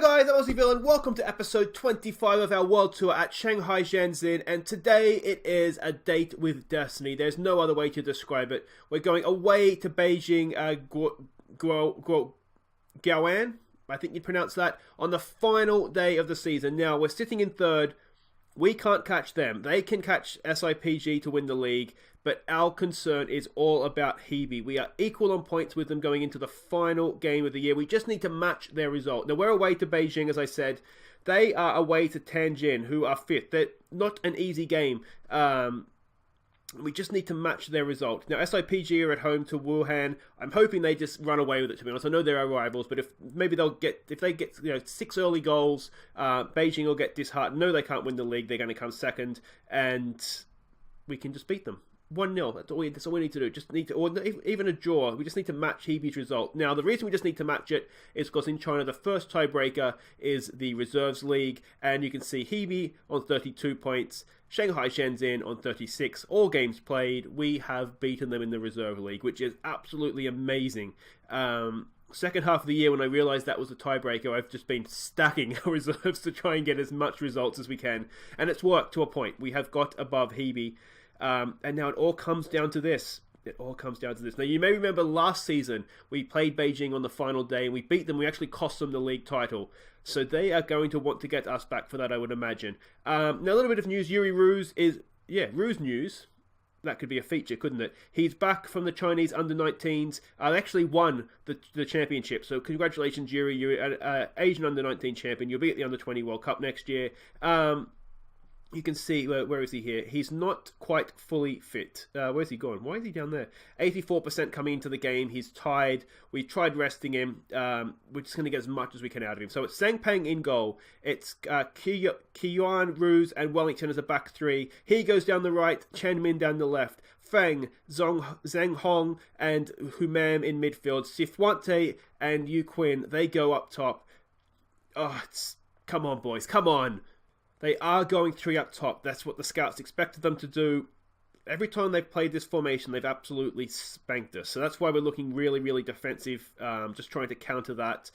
guys, I'm Aussie Villain. Welcome to episode 25 of our world tour at Shanghai Shenxin, and today it is a date with destiny. There's no other way to describe it. We're going away to Beijing Guoan, I think you pronounce that, on the final day of the season. Now, we're sitting in third. We can't catch them. They can catch SIPG to win the league, but our concern is all about Hebe. We are equal on points with them going into the final game of the year. We just need to match their result. Now, we're away to Beijing, as I said. They are away to Tianjin, who are fifth. They're not an easy game. We just need to match their result. Now, SIPG are at home to Wuhan. I'm hoping they just run away with it, to be honest. I know they're our rivals, but if they get 6 early goals, Beijing will get disheartened. No, they can't win the league. They're going to come second, and we can just beat them. 1-0. That's all we need to do. Just need to, or even a draw. We just need to match Hebe's result. Now, the reason we just need to match it is because in China, the first tiebreaker is the Reserves League, and you can see Hebe on 32 points, Shanghai Shenxin on 36. All games played. We have beaten them in the Reserve League, which is absolutely amazing. Second half of the year, when I realised that was the tiebreaker, I've just been stacking our reserves to try and get as much results as we can, and it's worked to a point. We have got above Hebe. And now it all comes down to this. Now, you may remember last season, we played Beijing on the final day, and we beat them. We actually cost them the league title. So they are going to want to get us back for that, I would imagine. Now, a little bit of news. Yuri Ruse is... Yeah, Ruse news. That could be a feature, couldn't it? He's back from the Chinese under-19s. They actually won the championship. So congratulations, Yuri. You're Asian under-19 champion. You'll be at the under-20 World Cup next year. You can see, where is he here? He's not quite fully fit. Where's he gone? Why is he down there? 84% coming into the game. He's tied. We tried resting him. We're just going to get as much as we can out of him. So it's Zhang Peng in goal. It's Qiyuan, Ruse, and Wellington as a back three. He goes down the right. Chen Min down the left. Feng, Zheng Hong, and Humam in midfield. Sifuante and Yu Qin, they go up top. Oh, come on, boys. Come on. They are going 3 up top. That's what the scouts expected them to do. Every time they've played this formation, they've absolutely spanked us. So that's why we're looking really, really defensive, just trying to counter that.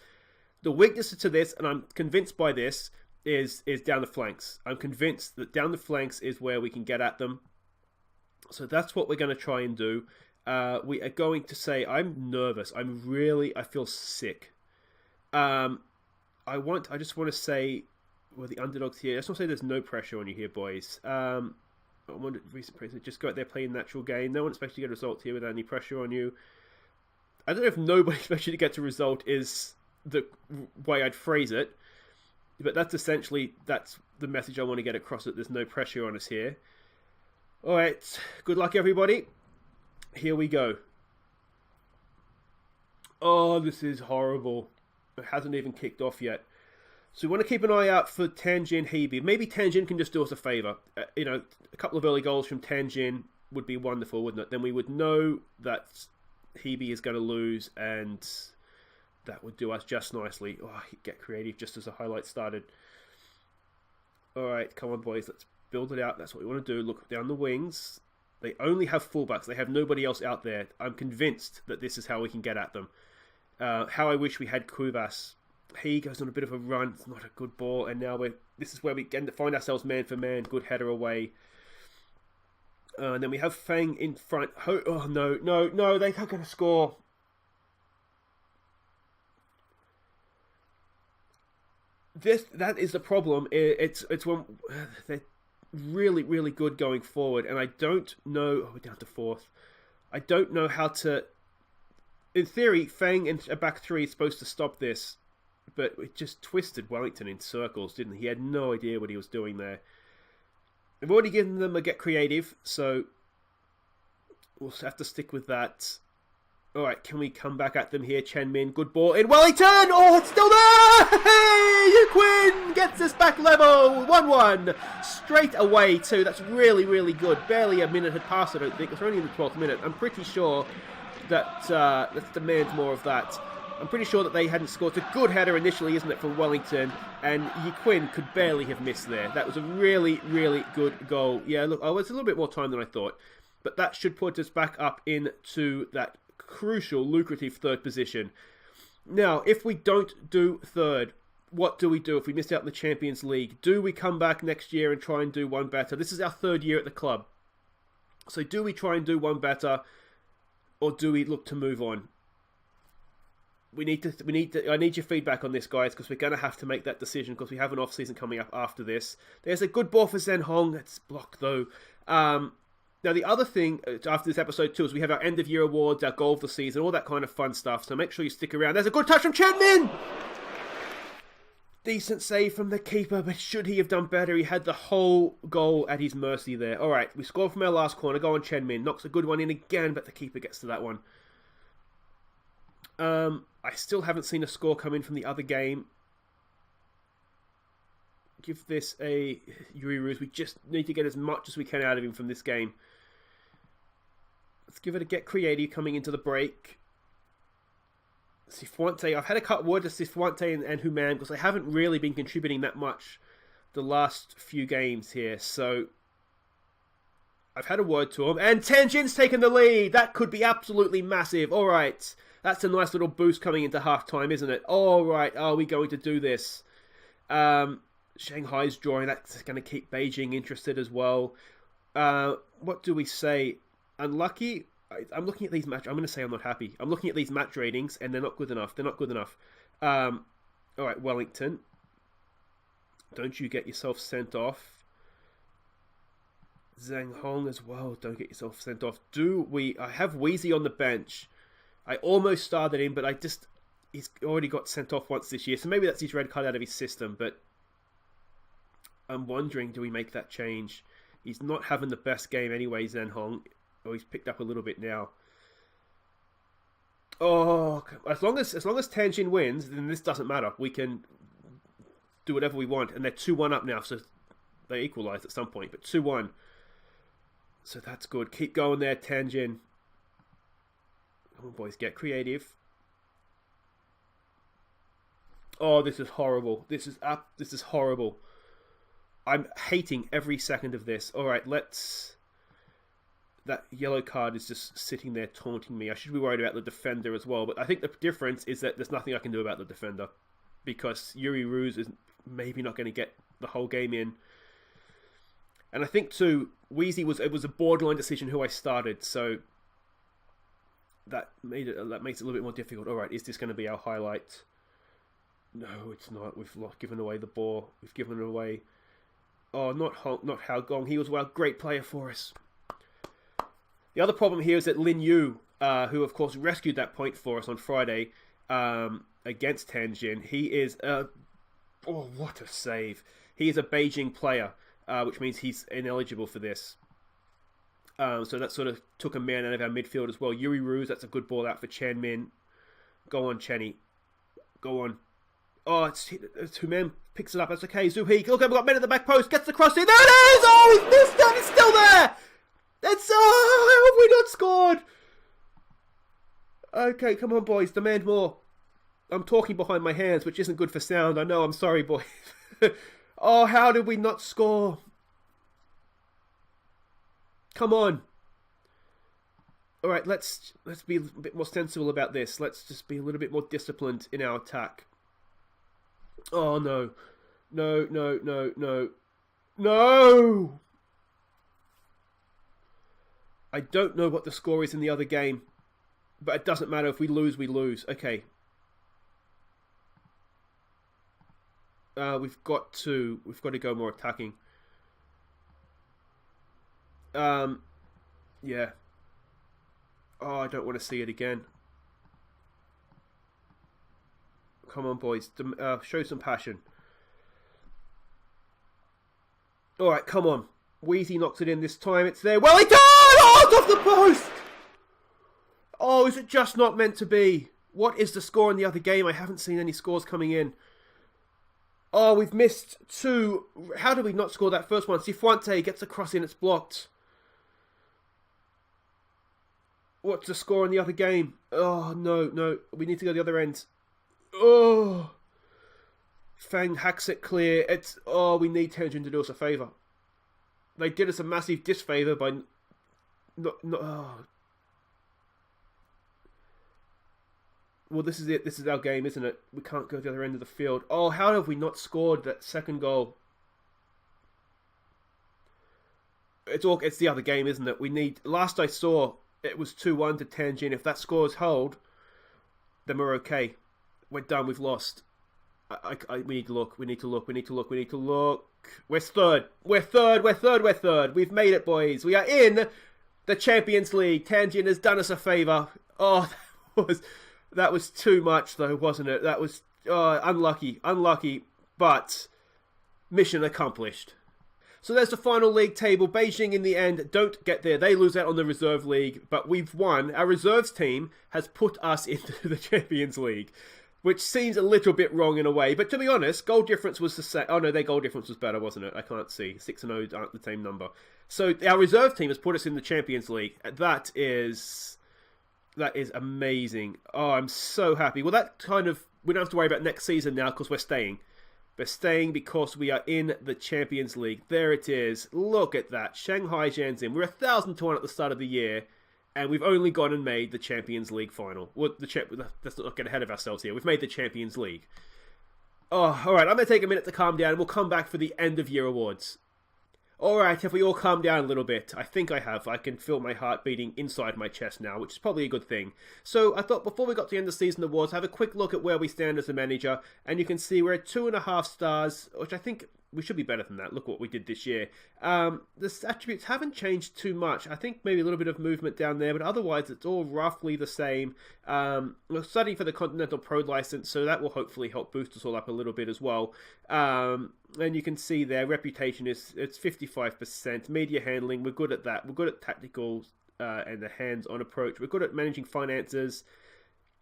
The weakness to this, and I'm convinced by this, is down the flanks. I'm convinced that down the flanks is where we can get at them. So that's what we're going to try and do. We are going to say, I'm nervous. I feel sick. I just want to say... Well, the underdogs here. I just want to say there's no pressure on you here, boys. I wonder, recent pressure. Just go out there playing natural game. No one expects you to get a result here without any pressure on you. I don't know if nobody expects you to get a result is the way I'd phrase it. But that's the message I want to get across, that there's no pressure on us here. Alright, good luck everybody. Here we go. Oh, this is horrible. It hasn't even kicked off yet. So we want to keep an eye out for Tianjin, Hebe. Maybe Tianjin can just do us a favour. A couple of early goals from Tianjin would be wonderful, wouldn't it? Then we would know that Hebe is going to lose, and that would do us just nicely. Oh, get creative just as the highlight started. Alright, come on boys, let's build it out. That's what we want to do. Look down the wings. They only have fullbacks. They have nobody else out there. I'm convinced that this is how we can get at them. How I wish we had Kuvas. He goes on a bit of a run. It's not a good ball, and now this is where we get to find ourselves man for man. Good header away. And then we have Feng in front. Oh no! They are going to score. That is the problem. It's when they're really, really good going forward, and I don't know. Oh, we're down to 4th. I don't know how to. In theory, Feng and a back three is supposed to stop this. But it just twisted Wellington in circles, didn't he? He had no idea what he was doing there. I've already given them a get creative, so we'll have to stick with that. Alright, can we come back at them here? Chen Min, good ball in Wellington! Oh, it's still there! Hey! Yu Qin gets us back level! 1-1. Straight away, too. That's really, really good. Barely a minute had passed, I don't think. It's only in the 12th minute. I'm pretty sure that that demands more of that. I'm pretty sure that they hadn't scored. It's a good header initially, isn't it, from Wellington? And Yu Qin could barely have missed there. That was a really, really good goal. Yeah, look, it's a little bit more time than I thought. But that should put us back up into that crucial, lucrative third position. Now, if we don't do third, what do we do if we missed out in the Champions League? Do we come back next year and try and do one better? This is our 3rd year at the club. So do we try and do one better, or do we look to move on? I need your feedback on this, guys, because we're going to have to make that decision because we have an off-season coming up after this. There's a good ball for Zhen Hong. It's blocked, though. Now, the other thing after this episode, too, is we have our end-of-year awards, our goal of the season, all that kind of fun stuff. So make sure you stick around. There's a good touch from Chen Min! Decent save from the keeper, but should he have done better? He had the whole goal at his mercy there. All right, we scored from our last corner. Go on, Chen Min. Knocks a good one in again, but the keeper gets to that one. I still haven't seen a score come in from the other game. Give this a Yuri Ruse. We just need to get as much as we can out of him from this game. Let's give it a get creative coming into the break. Cifuente. I've had a cut word to Cifuente and Human because they haven't really been contributing that much the last few games here. So I've had a word to them. And Tianjin's taken the lead. That could be absolutely massive. All right. That's a nice little boost coming into halftime, isn't it? All right. Are we going to do this? Shanghai's drawing. That's going to keep Beijing interested as well. What do we say? Unlucky? I'm looking at these match. I'm going to say I'm not happy. I'm looking at these match ratings, and they're not good enough. They're not good enough. All right, Wellington. Don't you get yourself sent off. Zhang Hong as well. Don't get yourself sent off. I have Wheezy on the bench. I almost started him, but he's already got sent off once this year. So maybe that's his red card out of his system. But I'm wondering, do we make that change? He's not having the best game anyway, Zhang Hong. Oh, he's picked up a little bit now. Oh, as long as Tianjin wins, then this doesn't matter. We can do whatever we want. And they're 2-1 up now, so they equalise at some point. But 2-1. So that's good. Keep going there, Tianjin. Come on, boys, get creative. Oh, this is horrible. This is horrible. I'm hating every second of this. All right, that yellow card is just sitting there taunting me. I should be worried about the defender as well. But I think the difference is that there's nothing I can do about the defender. Because Yuri Ruse is maybe not going to get the whole game in. And I think, too, Wheezy was a borderline decision who I started. So that makes it a little bit more difficult. All right, is this going to be our highlight? No, it's not. We've given away the ball. We've given it away. Oh, not Hao Gong. He was a great player for us. The other problem here is that Lin Yu, who of course rescued that point for us on Friday against Tianjin, he is what a save! He is a Beijing player, which means he's ineligible for this. So that sort of took a man out of our midfield as well. Yuri Ruse, that's a good ball out for Chen Min. Go on, Chenny. Go on. Oh, it's Human picks it up. That's okay. Zhu He. Look, we've got men at the back post. Gets the cross in. There it is! Oh, he's missed it. It's still there. How have we not scored? Okay, come on, boys. Demand more. I'm talking behind my hands, which isn't good for sound. I know. I'm sorry, boys. Oh, how did we not score? Come on. All right, let's be a bit more sensible about this. Let's just be a little bit more disciplined in our attack. Oh, no. No, no, no, no. No! I don't know what the score is in the other game, but it doesn't matter. If we lose, we lose. Okay. We've got to go more attacking. Yeah. Oh, I don't want to see it again. Come on, boys. Show some passion. All right, come on. Wheezy knocks it in this time. It's there. Well, he does! Oh, it's off the post! Oh, is it just not meant to be? What is the score in the other game? I haven't seen any scores coming in. Oh, we've missed two. How did we not score that first one? Cifuente gets a cross in. It's blocked. What's the score in the other game? Oh, no, no. We need to go the other end. Oh. Fang hacks it clear. We need Tianjin to do us a favour. They did us a massive disfavour by Well, this is it. This is our game, isn't it? We can't go to the other end of the field. Oh, how have we not scored that second goal? It's the other game, isn't it? We need. Last I saw, it was 2-1 to Tianjin. If that scores hold, then we're okay. We're done. We've lost. We need to look. We need to look. We need to look. We need to look. We're third. We're third. We're third. We're third. We've made it, boys. We are in the Champions League. Tianjin has done us a favour. Oh, that was too much, though, wasn't it? That was unlucky. Unlucky. But mission accomplished. So there's the final league table. Beijing, in the end, don't get there. They lose out on the reserve league, but we've won. Our reserves team has put us into the Champions League, which seems a little bit wrong in a way. But to be honest, goal difference was the same. Oh no, their goal difference was better, wasn't it? I can't see. 6 and 0 aren't the same number. So our reserve team has put us in the Champions League. That is amazing. Oh, I'm so happy. Well, that kind of, we don't have to worry about next season now because we're staying. We're staying because we are in the Champions League. There it is. Look at that. Shanghai Shenxin. We're 1,000 to 1 at the start of the year, and we've only gone and made the Champions League final. Well, let's not get ahead of ourselves here. We've made the Champions League. Oh, all right. I'm going to take a minute to calm down, and we'll come back for the end of year awards. All right, have we all calmed down a little bit? I think I have. I can feel my heart beating inside my chest now, which is probably a good thing. So I thought before we got to the end of the season awards, have a quick look at where we stand as a manager, and you can see we're at 2.5 stars, which I think we should be better than that. Look what we did this year. The attributes haven't changed too much. I think maybe a little bit of movement down there, but otherwise it's all roughly the same. We're studying for the Continental Pro license, so that will hopefully help boost us all up a little bit as well. And you can see their reputation it's 55%. Media handling, we're good at that. We're good at tactical and the hands-on approach. We're good at managing finances.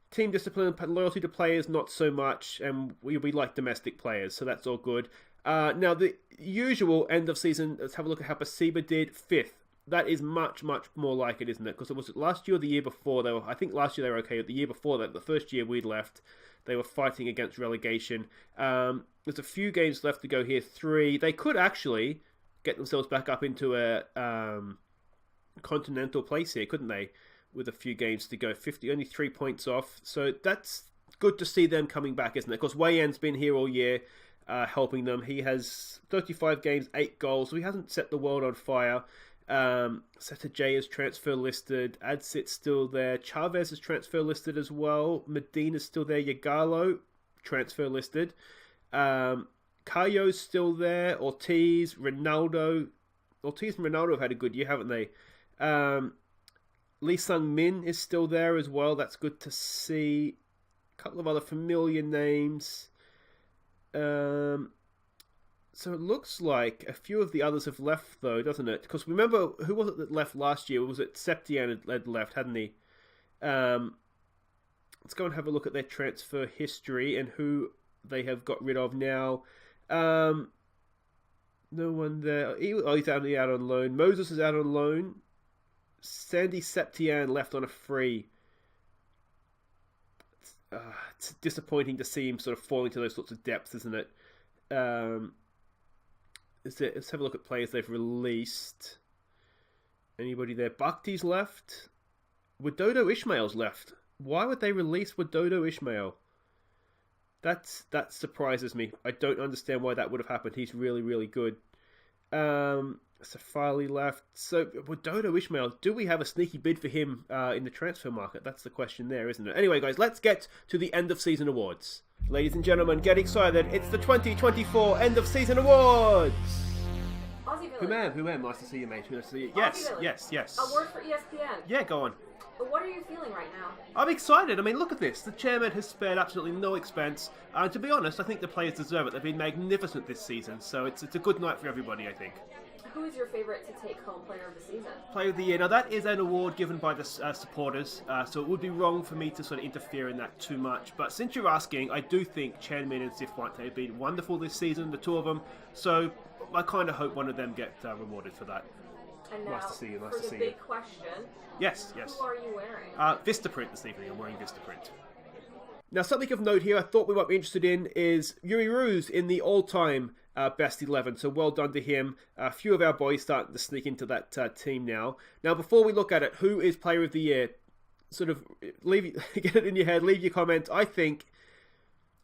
Team discipline, loyalty to players, not so much. And we like domestic players, so that's all good. Now, the usual end of season, let's have a look at how Pasiba did. 5th. That is much, much more like it, isn't it? Because it was last year or the year before. I think last year they were okay. The year before that, the first year we'd left, they were fighting against relegation. There's a few games left to go here. 3. They could actually get themselves back up into a continental place here, couldn't they? With a few games to go. Only 3 points off. So that's good to see them coming back, isn't it? Of course, Wei Yan's been here all year. Helping them. He has 35 games, 8 goals, so he hasn't set the world on fire. Seta J is transfer listed. Adsit's still there. Chavez is transfer listed as well. Medina's still there. Yagalo, transfer listed. Cayo's still there. Ortiz and Ronaldo have had a good year, haven't they? Lee Sung-min is still there as well. That's good to see. A couple of other familiar names. So it looks like a few of the others have left, though, doesn't it? Because remember, who was it that left last year? Was it Septian had left, hadn't he? Let's go and have a look at their transfer history and who they have got rid of now. No one there. He's only out on loan. Moses is out on loan. Sandy Septian left on a free. It's disappointing to see him sort of falling to those sorts of depths, isn't it? Let's have a look at players they've released. Anybody there? Bhakti's left. Widodo Ishmael's left. Why would they release Widodo Ishmael? That surprises me. I don't understand why that would have happened. He's really, really good. Safali left. So, Widodo Ishmael, do we have a sneaky bid for him in the transfer market? That's the question there, isn't it? Anyway, guys, let's get to the end of season awards. Ladies and gentlemen, get excited. It's the 2024 end of season awards. Aussie Village. Who am? Nice to see you, mate. Nice to see you. Yes. A word for ESPN. Yeah, go on. What are you feeling right now? I'm excited. I mean, look at this. The chairman has spared absolutely no expense. And to be honest, I think the players deserve it. They've been magnificent this season. So it's a good night for everybody, I think. Who is your favourite to take home player of the season? Player of the year. Now, that is an award given by the supporters, so it would be wrong for me to sort of interfere in that too much. But since you're asking, I do think Chan Min and Sif Wante have been wonderful this season, the two of them. So I kind of hope one of them get rewarded for that. And now, nice to see you. For the big question. Yes. Who are you wearing? Vistaprint this evening. I'm wearing Vistaprint. Now, something of note here I thought we might be interested in is Yuri Ruse in the all-time best 11. So well done to him. A few of our boys starting to sneak into that team now. Now, before we look at it, who is player of the year? sort of get it in your head, leave your comments. I think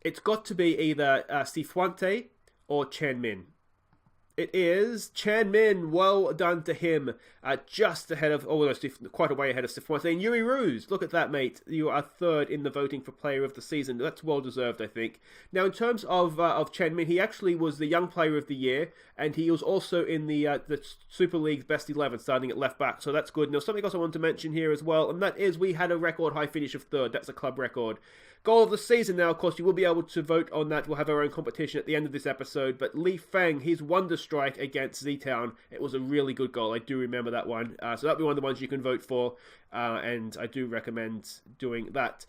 it's got to be either Cifuente or Chen Min. It is Chen Min. Well done to him. Just ahead of, quite a way ahead of Cifuente. And Yuri Ruse, look at that, mate. You are third in the voting for Player of the Season. That's well deserved, I think. Now, in terms of Chen Min, he actually was the Young Player of the Year, and he was also in the Super League's Best 11, starting at left back. So that's good. Now, something else I want to mention here as well, and that is we had a record high finish of third. That's a club record. Goal of the season now, of course, you will be able to vote on that. We'll have our own competition at the end of this episode. But Li Feng, his wonder strike against Z-Town, it was a really good goal. I do remember that one. So that'll be one of the ones you can vote for. And I do recommend doing that.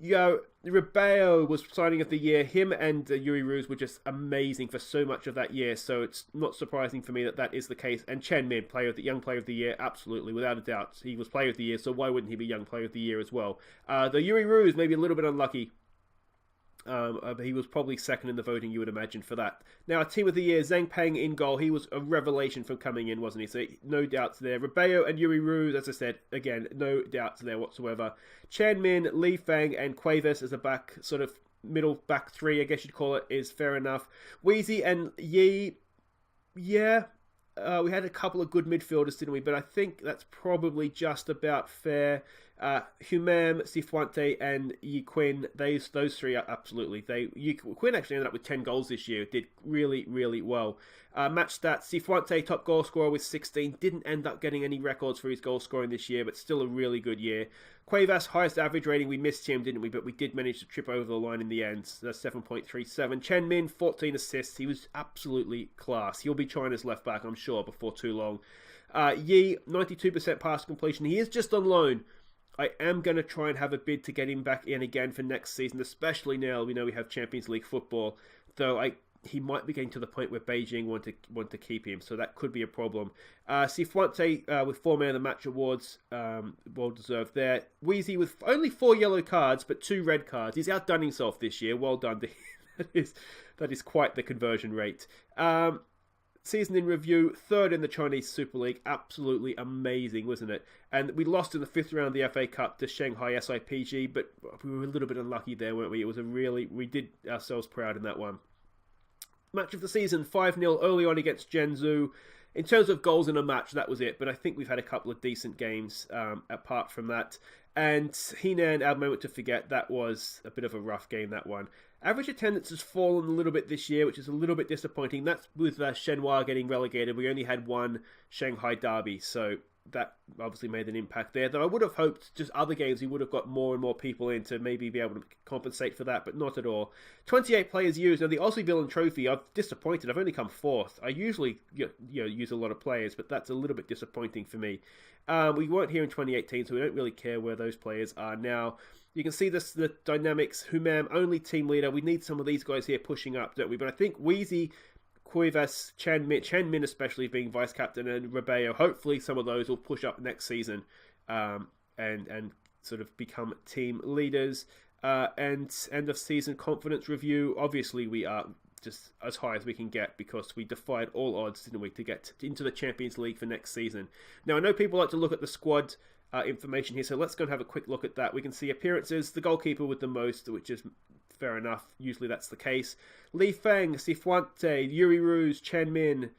Rebeo was signing of the year. Him and Yuri Ruse were just amazing for so much of that year. So it's not surprising for me that is the case. And Chen Min, Young Player of the Year, absolutely, without a doubt. He was Player of the Year, so why wouldn't he be Young Player of the Year as well? The Yuri Ruse, maybe a little bit unlucky. But he was probably second in the voting, you would imagine, for that. Now, our Team of the Year, Zhang Peng in goal. He was a revelation from coming in, wasn't he? So, no doubts there. Rebeo and Yuri Ruse, as I said, again, no doubts there whatsoever. Chen Min, Li Feng, and Cuevas as a back, sort of middle back three, I guess you'd call it, is fair enough. Weezy and Yi, yeah, we had a couple of good midfielders, didn't we? But I think that's probably just about fair. Humam, Cifuente, and Yi Quinn, those three are absolutely. Quinn actually ended up with 10 goals this year. Did really, really well. Match stats, Cifuente, top goal scorer with 16. Didn't end up getting any records for his goal scoring this year, but still a really good year. Cuevas, highest average rating. We missed him, didn't we? But we did manage to trip over the line in the end. So that's 7.37. Chen Min, 14 assists. He was absolutely class. He'll be China's left back, I'm sure, before too long. Yi, 92% pass completion. He is just on loan. I am going to try and have a bid to get him back in again for next season, especially now we know we have Champions League football. Though he might be getting to the point where Beijing want to keep him, so that could be a problem. Cifuente with 4 Man of the Match awards, well deserved there. Weezy with only 4 yellow cards but 2 red cards. He's outdone himself this year. Well done to him. That is quite the conversion rate. Season in review, third in the Chinese Super League. Absolutely amazing, wasn't it? And we lost in the 5th round of the FA Cup to Shanghai SIPG, but we were a little bit unlucky there, weren't we? It was we did ourselves proud in that one. Match of the season, 5-0 early on against Zhengzhou. In terms of goals in a match, that was it. But I think we've had a couple of decent games apart from that. And Henan, our moment to forget, that was a bit of a rough game, that one. Average attendance has fallen a little bit this year, which is a little bit disappointing. That's with Shenhua getting relegated. We only had one Shanghai derby, so that obviously made an impact there. Though I would have hoped just other games we would have got more and more people in to maybe be able to compensate for that, but not at all. 28 players used. Now the Aussie Villain Trophy, I'm disappointed. I've only come 4th. I usually use a lot of players, but that's a little bit disappointing for me. We weren't here in 2018, so we don't really care where those players are now. You can see the dynamics. Humam, only team leader. We need some of these guys here pushing up, don't we? But I think Weezy, Cuevas, Chen Min especially being vice captain, and Rebeo, hopefully some of those will push up next season and sort of become team leaders. And end of season confidence review. Obviously, we are just as high as we can get because we defied all odds, didn't we, to get into the Champions League for next season. Now, I know people like to look at the squad information here, so let's go and have a quick look at that. We can see appearances, the goalkeeper with the most, which is fair enough. Usually that's the case. Li Feng, Cifuente, Yuri Ruse, Chen Min,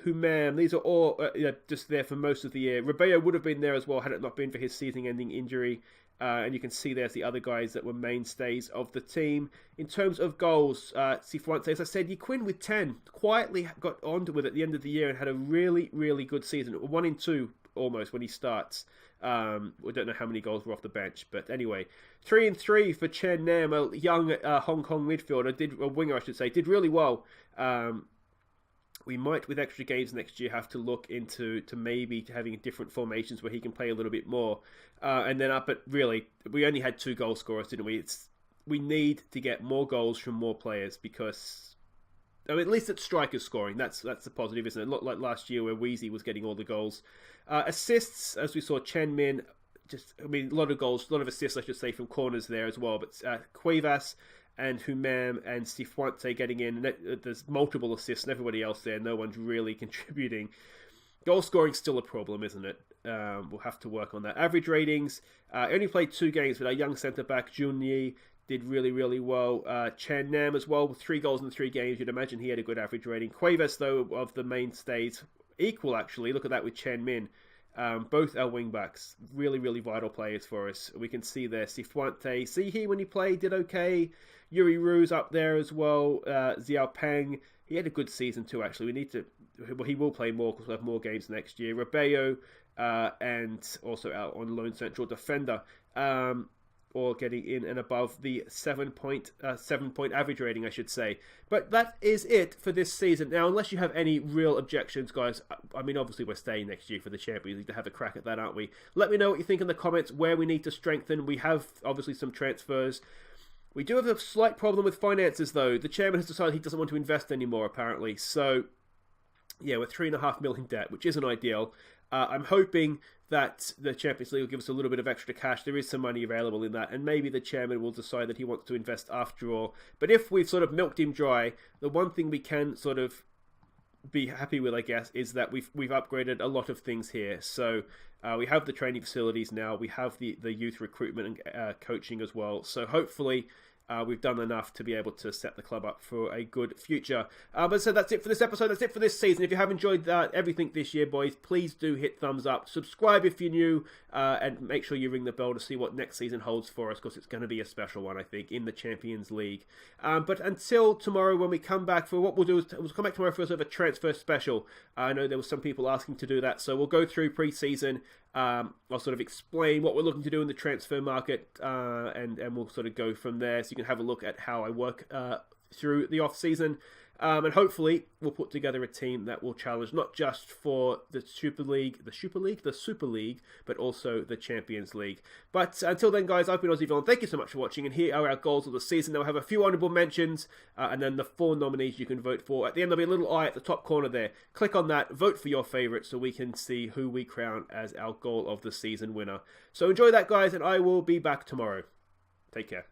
Humam, these are all just there for most of the year. Rebeo would have been there as well had it not been for his season-ending injury. And you can see there's the other guys that were mainstays of the team. In terms of goals, Cifuente, as I said, Yi Quinn with 10, quietly got on with it at the end of the year and had a really, really good season. 1 in 2 almost when he starts. We don't know how many goals were off the bench, but anyway, 3 in 3 for Chen Nam, a young Hong Kong midfielder, a winger I should say, did really well. We might, with extra games next year, have to look into maybe having different formations where he can play a little bit more. And then up at, really, we only had 2 goal scorers, didn't we? We need to get more goals from more players because, I mean, at least it's strikers scoring. That's the positive, isn't it? Not like last year where Weezy was getting all the goals. Assists, as we saw, Chen Min, a lot of goals, a lot of assists, I should say, from corners there as well. But Cuevas and Humam and Cifuente getting in. There's multiple assists and everybody else there. No one's really contributing. Goal scoring's still a problem, isn't it? we'll have to work on that. Average ratings, only played 2 games, but our young centre-back, Jun Yi, did really, really well. Chen Nam as well, with 3 goals in 3 games. You'd imagine he had a good average rating. Cuevas, though, of the mainstays, equal, actually. Look at that with Chen Min. Both our wing-backs, really, really vital players for us. We can see there, Cifuente, Sihi, when he played, did okay. Yuri Ru's up there as well. Xiao Peng, he had a good season too, actually. He will play more because we'll have more games next year. Rebello, and also out on loan central defender. Or getting in and above the 7-point average rating, I should say. But that is it for this season. Now, unless you have any real objections, guys, I mean, obviously we're staying next year for the Champions League to have a crack at that, aren't we? Let me know what you think in the comments, where we need to strengthen. We have, obviously, some transfers. We do have a slight problem with finances, though. The chairman has decided he doesn't want to invest anymore, apparently. So, yeah, we're $3.5 million in debt, which isn't ideal. I'm hoping that the Champions League will give us a little bit of extra cash. There is some money available in that, and maybe the chairman will decide that he wants to invest after all. But if we've sort of milked him dry, the one thing we can sort of be happy with, I guess, is that we've upgraded a lot of things here. So we have the training facilities now. We have the youth recruitment and coaching as well. So hopefully we've done enough to be able to set the club up for a good future. But so that's it for this episode. That's it for this season. If you have enjoyed everything this year, boys, please do hit thumbs up. Subscribe if you're new, and make sure you ring the bell to see what next season holds for us, because it's going to be a special one, I think, in the Champions League. But until tomorrow, when we come back, for what we'll do is we'll come back tomorrow for sort of a transfer special. I know there were some people asking to do that, so we'll go through pre-season. I'll sort of explain what we're looking to do in the transfer market, and we'll sort of go from there, so you can have a look at how I work through the off-season. And hopefully we'll put together a team that will challenge not just for the Super League, but also the Champions League. But until then, guys, I've been Aussie Villain. Thank you so much for watching, and here are our goals of the season. Now, I have a few honourable mentions, and then the 4 nominees you can vote for. At the end, there'll be a little eye at the top corner there. Click on that, vote for your favourite, so we can see who we crown as our goal of the season winner. So enjoy that, guys, and I will be back tomorrow. Take care.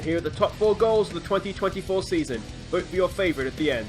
Here are the top 4 goals of the 2024 season. Vote for your favourite at the end.